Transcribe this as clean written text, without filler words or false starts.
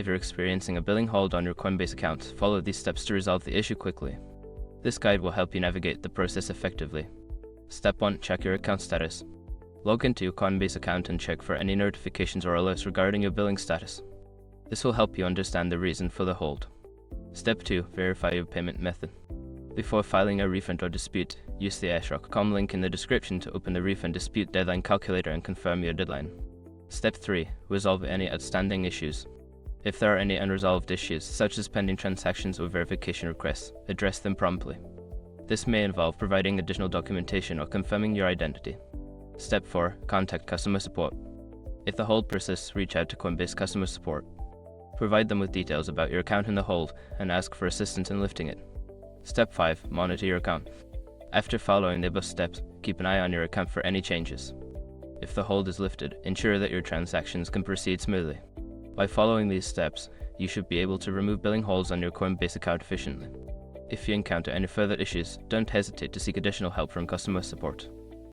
If you're experiencing a billing hold on your Coinbase account, follow these steps to resolve the issue quickly. This guide will help you navigate the process effectively. Step 1. Check your account status. Log into your Coinbase account and check for any notifications or alerts regarding your billing status. This will help you understand the reason for the hold. Step 2. Verify your payment method. Before filing a refund or dispute, use the airdrop.com link in the description to open the refund dispute deadline calculator and confirm your deadline. Step 3. Resolve any outstanding issues. If there are any unresolved issues, such as pending transactions or verification requests, address them promptly. This may involve providing additional documentation or confirming your identity. Step 4. Contact customer support. If the hold persists, reach out to Coinbase customer support. Provide them with details about your account in the hold and ask for assistance in lifting it. Step 5. Monitor your account. After following the above steps, keep an eye on your account for any changes. If the hold is lifted, ensure that your transactions can proceed smoothly. By following these steps, you should be able to remove billing holds on your Coinbase account efficiently. If you encounter any further issues, don't hesitate to seek additional help from customer support.